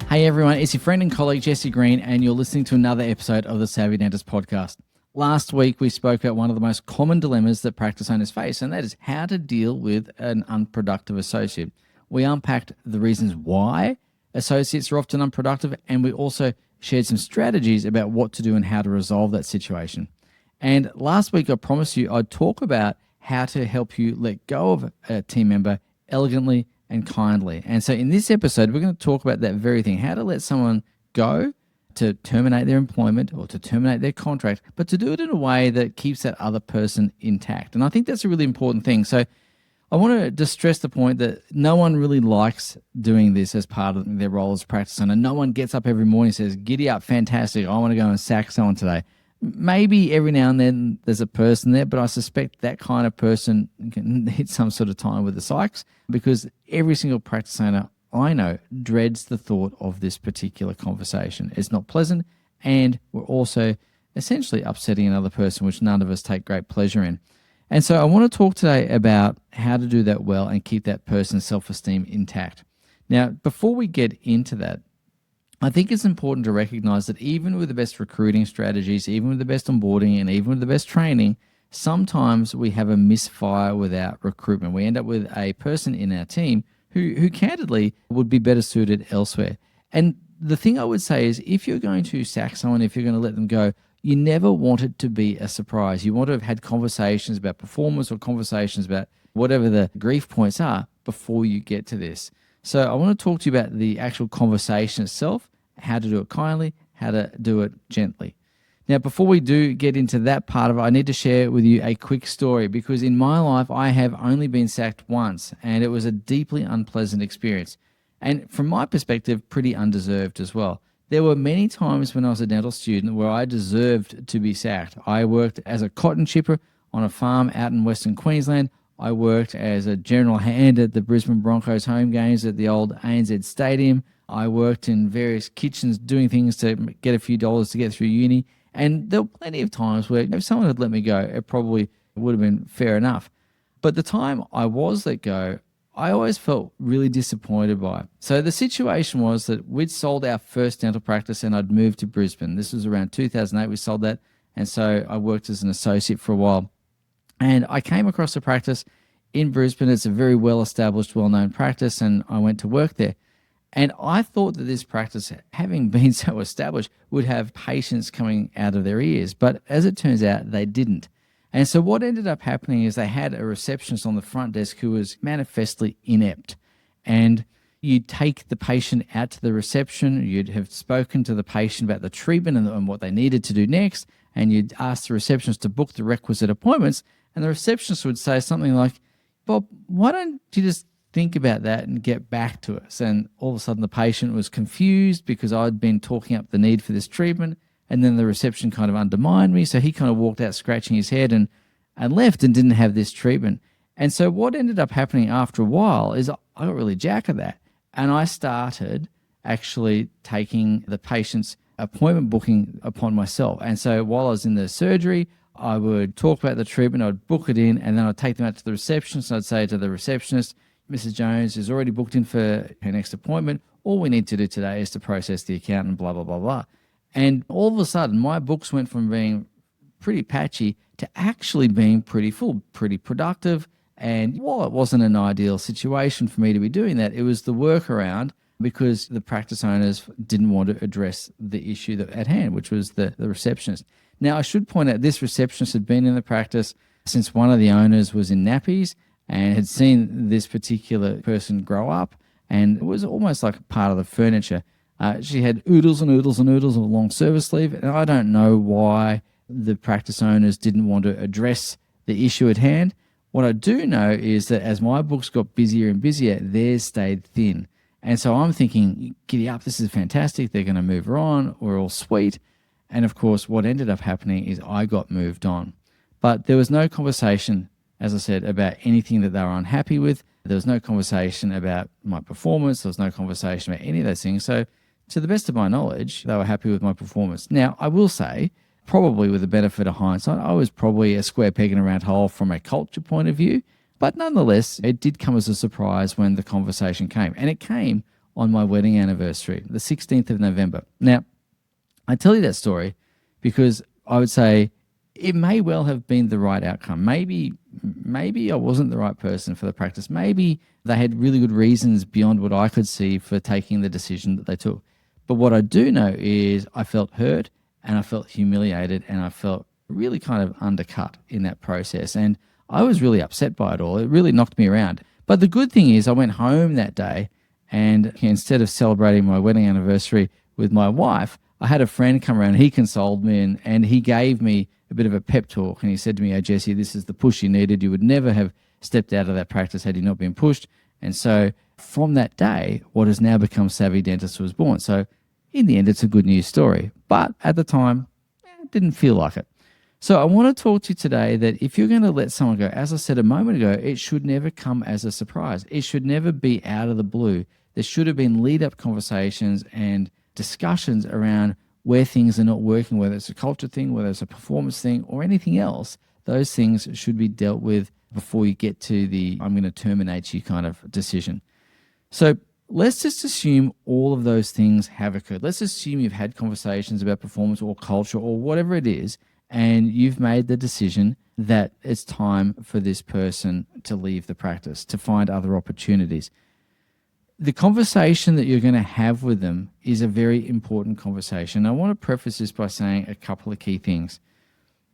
Hey everyone, it's your friend and colleague Jesse Green, and you're listening to another episode of the Savvy Dentist podcast. Last week, we spoke about one of the most common dilemmas that practice owners face, and that is how to deal with an unproductive associate. We unpacked the reasons why associates are often unproductive, and we also shared some strategies about what to do and how to resolve that situation. And last week, I promised you I'd talk about how to help you let go of a team member elegantly and kindly. And so in this episode, we're going to talk about that very thing, how to let someone go, to terminate their employment or to terminate their contract, but to do it in a way that keeps that other person intact. And I think that's a really important thing. So I want to just stress the point that no one really likes doing this as part of their role as practice owner. No one gets up every morning and says, giddy up, fantastic, I want to go and sack someone today. Maybe every now and then there's a person there, but I suspect that kind of person can need some sort of time with the psychs, because every single practice owner I know dreads the thought of this particular conversation. It's not pleasant, and we're also essentially upsetting another person, which none of us take great pleasure in. And so I want to talk today about how to do that well and keep that person's self-esteem intact. Now, before we get into that, I think it's important to recognize that even with the best recruiting strategies, even with the best onboarding, and even with the best training, sometimes we have a misfire with our recruitment. We end up with a person in our team who candidly would be better suited elsewhere. And the thing I would say is, if you're going to sack someone, if you're going to let them go, you never want it to be a surprise. You want to have had conversations about performance or conversations about whatever the grief points are before you get to this. So I want to talk to you about the actual conversation itself, how to do it kindly, how to do it gently. Now, before we do get into that part of it, I need to share with you a quick story, because in my life, I have only been sacked once, and it was a deeply unpleasant experience. And from my perspective, pretty undeserved as well. There were many times when I was a dental student where I deserved to be sacked. I worked as a cotton chipper on a farm out in Western Queensland. I worked as a general hand at the Brisbane Broncos home games at the old ANZ Stadium. I worked in various kitchens doing things to get a few dollars to get through uni. And there were plenty of times where if someone had let me go, it probably would have been fair enough. But the time I was let go, I always felt really disappointed by it. So the situation was that we'd sold our first dental practice and I'd moved to Brisbane. This was around 2008, we sold that. And so I worked as an associate for a while. And I came across a practice in Brisbane. It's a very well-established, well-known practice, and I went to work there. And I thought that this practice, having been so established, would have patients coming out of their ears. But as it turns out, they didn't. And so what ended up happening is they had a receptionist on the front desk who was manifestly inept. And you'd take the patient out to the reception, you'd have spoken to the patient about the treatment and what they needed to do next, and you'd ask the receptionist to book the requisite appointments, and the receptionist would say something like, Bob, why don't you just think about that and get back to us? And all of a sudden the patient was confused because I'd been talking up the need for this treatment, and then the reception kind of undermined me. So he kind of walked out scratching his head and left and didn't have this treatment. And so what ended up happening after a while is I got really jack of that. And I started actually taking the patient's appointment booking upon myself. And so while I was in the surgery, I would talk about the treatment, I'd book it in, and then I'd take them out to the receptionist. And I'd say to the receptionist, Mrs. Jones is already booked in for her next appointment. All we need to do today is to process the account and blah, blah, blah, blah. And all of a sudden, my books went from being pretty patchy to actually being pretty full, pretty productive. And while it wasn't an ideal situation for me to be doing that, it was the workaround, because the practice owners didn't want to address the issue at hand, which was the receptionist. Now, I should point out this receptionist had been in the practice since one of the owners was in nappies and had seen this particular person grow up, and it was almost like part of the furniture. She had oodles and oodles and oodles of long service leave, and I don't know why the practice owners didn't want to address the issue at hand. What I do know is that as my books got busier and busier, theirs stayed thin. And so I'm thinking, giddy up, this is fantastic. They're going to move her on. We're all sweet. And of course, what ended up happening is I got moved on. But there was no conversation, as I said, about anything that they were unhappy with. There was no conversation about my performance. There was no conversation about any of those things. So to the best of my knowledge, they were happy with my performance. Now, I will say, probably with the benefit of hindsight, I was probably a square peg in a round hole from a culture point of view. But nonetheless, it did come as a surprise when the conversation came. And it came on my wedding anniversary, the 16th of November. Now, I tell you that story because I would say it may well have been the right outcome. Maybe I wasn't the right person for the practice. Maybe they had really good reasons beyond what I could see for taking the decision that they took. But what I do know is I felt hurt and I felt humiliated and I felt really kind of undercut in that process. And I was really upset by it all. It really knocked me around. But the good thing is I went home that day and instead of celebrating my wedding anniversary with my wife, I had a friend come around. He consoled me and he gave me a bit of a pep talk. And he said to me, "Oh, Jesse, this is the push you needed. You would never have stepped out of that practice had you not been pushed." And so from that day, what has now become Savvy Dentist was born. So in the end, it's a good news story. But at the time, it didn't feel like it. So I want to talk to you today that if you're going to let someone go, as I said a moment ago, it should never come as a surprise. It should never be out of the blue. There should have been lead-up conversations and discussions around where things are not working, whether it's a culture thing, whether it's a performance thing, or anything else. Those things should be dealt with before you get to the "I'm going to terminate you" kind of decision. So let's just assume all of those things have occurred. Let's assume you've had conversations about performance or culture or whatever it is, and you've made the decision that it's time for this person to leave the practice, to find other opportunities. The conversation that you're going to have with them is a very important conversation. I want to preface this by saying a couple of key things.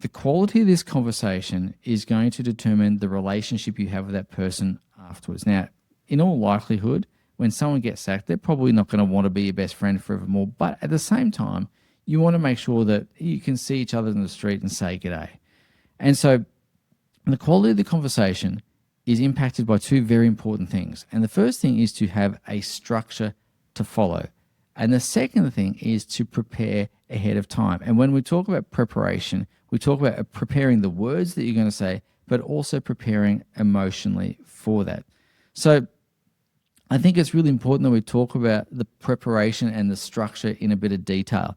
The quality of this conversation is going to determine the relationship you have with that person afterwards. Now, in all likelihood, when someone gets sacked, they're probably not going to want to be your best friend forevermore. But at the same time, you want to make sure that you can see each other in the street and say g'day. And so the quality of the conversation is impacted by two very important things. And the first thing is to have a structure to follow. And the second thing is to prepare ahead of time. And when we talk about preparation, we talk about preparing the words that you're going to say, but also preparing emotionally for that. So I think it's really important that we talk about the preparation and the structure in a bit of detail.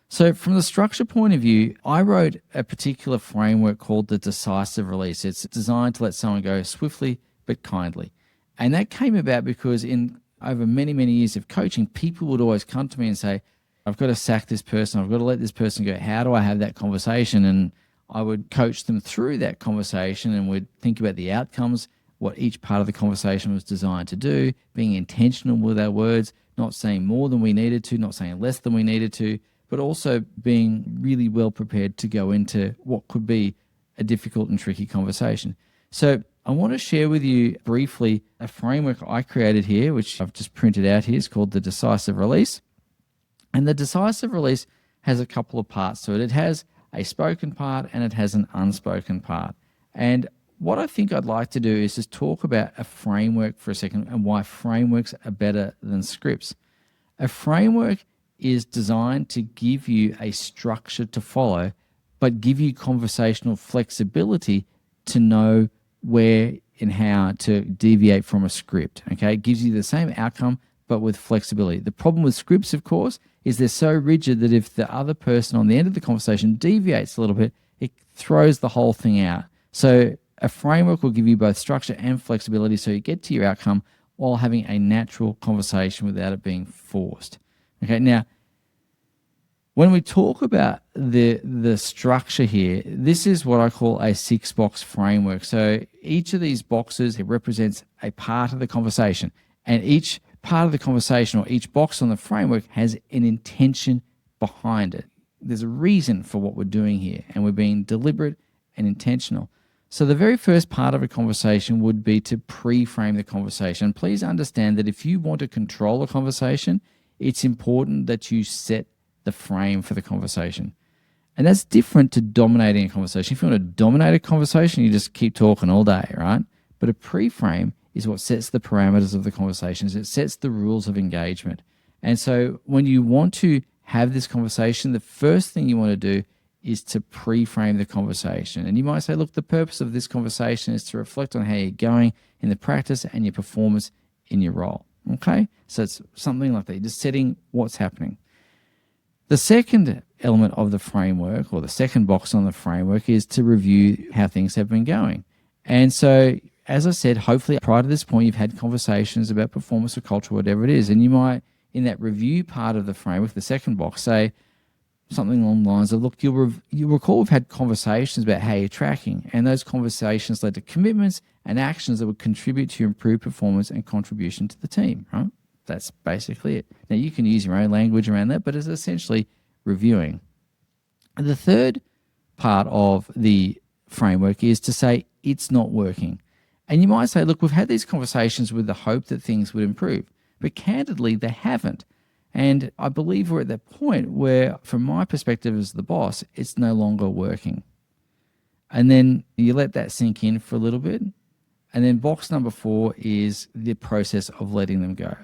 So from the structure point of view, I wrote a particular framework called the Decisive Release. It's designed to let someone go swiftly but kindly. And that came about because in over many, many years of coaching, people would always come to me and say, "I've got to sack this person. I've got to let this person go. How do I have that conversation?" And I would coach them through that conversation and we'd think about the outcomes, what each part of the conversation was designed to do, being intentional with our words, not saying more than we needed to, not saying less than we needed to, but also being really well prepared to go into what could be a difficult and tricky conversation. So I want to share with you briefly a framework I created here, which I've just printed out here. It's called the Decisive Release. And the Decisive Release has a couple of parts to it. It has a spoken part and it has an unspoken part. And what I think I'd like to do is just talk about a framework for a second and why frameworks are better than scripts. A framework is designed to give you a structure to follow, but give you conversational flexibility to know where and how to deviate from a script. Okay, it gives you the same outcome, but with flexibility. The problem with scripts, of course, is they're so rigid that if the other person on the end of the conversation deviates a little bit, it throws the whole thing out. So a framework will give you both structure and flexibility so you get to your outcome while having a natural conversation without it being forced. Okay, now, when we talk about the structure here, this is what I call a 6-box framework. So each of these boxes, it represents a part of the conversation. And each part of the conversation or each box on the framework has an intention behind it. There's a reason for what we're doing here, and we're being deliberate and intentional. So the very first part of a conversation would be to pre-frame the conversation. Please understand that if you want to control a conversation, it's important that you set the frame for the conversation. And that's different to dominating a conversation. If you want to dominate a conversation, you just keep talking all day, right? But a pre-frame is what sets the parameters of the conversations. It sets the rules of engagement. And so when you want to have this conversation, the first thing you want to do is to pre-frame the conversation. And you might say, look, the purpose of this conversation is to reflect on how you're going in the practice and your performance in your role. Okay? So it's something like that. You're just setting what's happening. The second element of the framework, or the second box on the framework, is to review how things have been going. And so as I said, hopefully prior to this point, you've had conversations about performance or culture, whatever it is. And you might, in that review part of the framework, the second box, say something along the lines of, look, you'll recall we've had conversations about how you're tracking. And those conversations led to commitments and actions that would contribute to your improved performance and contribution to the team, right? That's basically it. Now, you can use your own language around that, but it's essentially reviewing. And the third part of the framework is to say it's not working. And you might say, look, we've had these conversations with the hope that things would improve, but candidly, they haven't. And I believe we're at that point where, from my perspective as the boss, it's no longer working. And then you let that sink in for a little bit. And then box number 4 is the process of letting them go.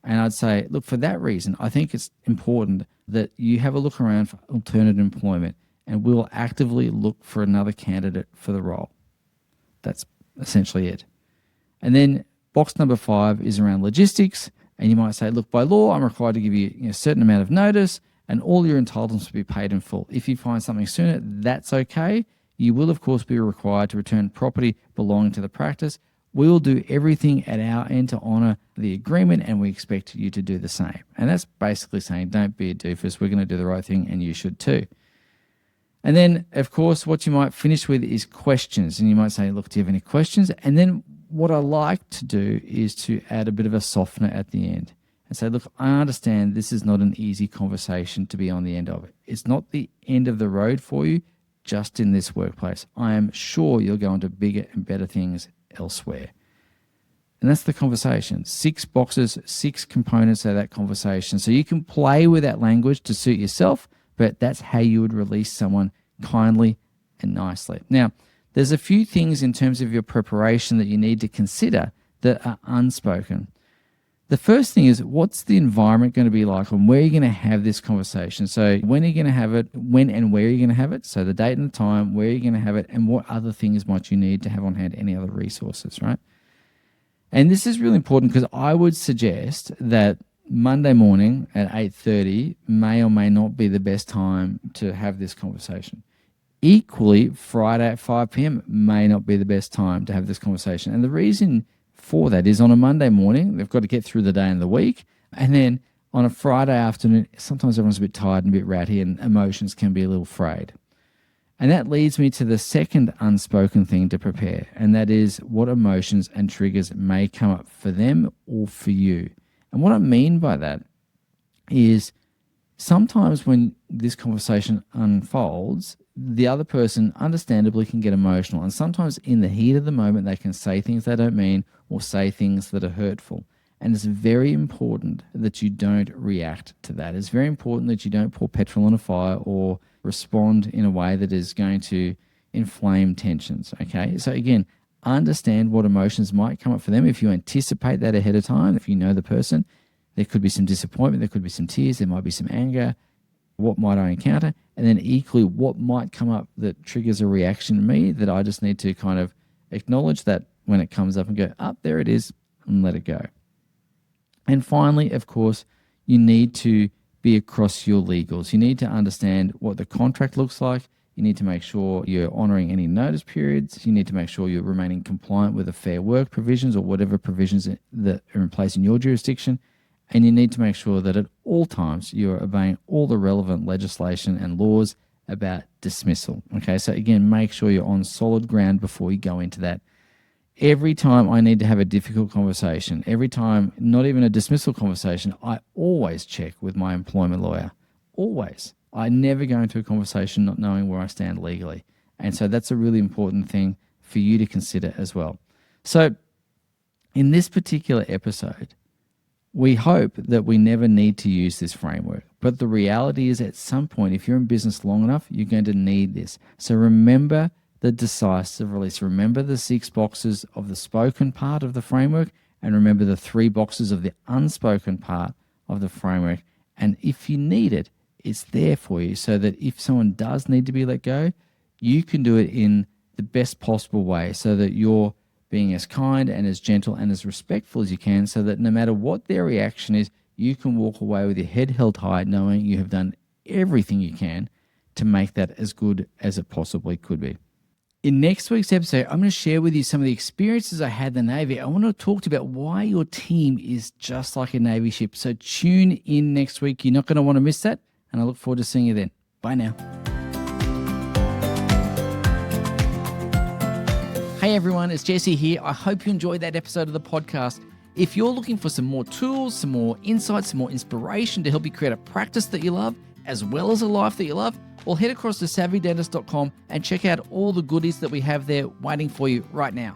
And I'd say, look, for that reason, I think it's important that you have a look around for alternate employment, and we'll actively look for another candidate for the role. That's essentially it. And then box number 5 is around logistics. And you might say, look, by law, I'm required to give you a certain amount of notice and all your entitlements will be paid in full. If you find something sooner, that's okay. You will, of course, be required to return property belonging to the practice. We will do everything at our end to honour the agreement, and we expect you to do the same. And that's basically saying, don't be a doofus. We're going to do the right thing, and you should too. And then, of course, what you might finish with is questions. And you might say, look, do you have any questions? And then what I like to do is to add a bit of a softener at the end and say, look, I understand this is not an easy conversation to be on the end of it. It's not the end of the road for you just in this workplace. I am sure you'll go into bigger and better things elsewhere. And that's the conversation. 6 boxes, 6 components of that conversation. So you can play with that language to suit yourself, but that's how you would release someone kindly and nicely. Now, there's a few things in terms of your preparation that you need to consider that are unspoken. The first thing is, what's the environment going to be like, and where are you going to have this conversation? So when are you going to have it, when and where are you going to have it? So the date and the time, where are you going to have it, and what other things might you need to have on hand, any other resources, right? And this is really important because I would suggest that Monday morning at 8:30 may or may not be the best time to have this conversation. Equally, Friday at 5 p.m. may not be the best time to have this conversation. And the reason for that is on a Monday morning, they've got to get through the day and the week. And then on a Friday afternoon, sometimes everyone's a bit tired and a bit ratty and emotions can be a little frayed. And that leads me to the second unspoken thing to prepare. And that is what emotions and triggers may come up for them or for you. And what I mean by that is sometimes when this conversation unfolds, the other person understandably can get emotional. And sometimes in the heat of the moment, they can say things they don't mean or say things that are hurtful. And it's very important that you don't react to that. It's very important that you don't pour petrol on a fire or respond in a way that is going to inflame tensions. Okay. So again, understand what emotions might come up for them. If you anticipate that ahead of time, if you know the person, there could be some disappointment, there could be some tears, there might be some anger. What might I encounter? And then equally, what might come up that triggers a reaction in me that I just need to kind of acknowledge that when it comes up and go, there it is, and let it go. And finally, of course, you need to be across your legals. You need to understand what the contract looks like. You need to make sure you're honouring any notice periods. You need to make sure you're remaining compliant with the fair work provisions or whatever provisions that are in place in your jurisdiction. And you need to make sure that at all times you're obeying all the relevant legislation and laws about dismissal. Okay, so again, make sure you're on solid ground before you go into that. Every time I need to have a difficult conversation, every time, not even a dismissal conversation, I always check with my employment lawyer. Always. I never go into a conversation not knowing where I stand legally. And so that's a really important thing for you to consider as well. So in this particular episode, we hope that we never need to use this framework. But the reality is at some point, if you're in business long enough, you're going to need this. So remember the decisive release. Remember the 6 boxes of the spoken part of the framework, and remember the 3 boxes of the unspoken part of the framework. And if you need it, it's there for you so that if someone does need to be let go, you can do it in the best possible way so that you're being as kind and as gentle and as respectful as you can, so that no matter what their reaction is, you can walk away with your head held high knowing you have done everything you can to make that as good as it possibly could be. In next week's episode, I'm going to share with you some of the experiences I had in the Navy. I want to talk to you about why your team is just like a Navy ship. So tune in next week. You're not going to want to miss that. And I look forward to seeing you then. Bye now. Hey everyone, it's Jesse here. I hope you enjoyed that episode of the podcast. If you're looking for some more tools, some more insights, some more inspiration to help you create a practice that you love, as well as a life that you love, well, head across to savvydentist.com and check out all the goodies that we have there waiting for you right now.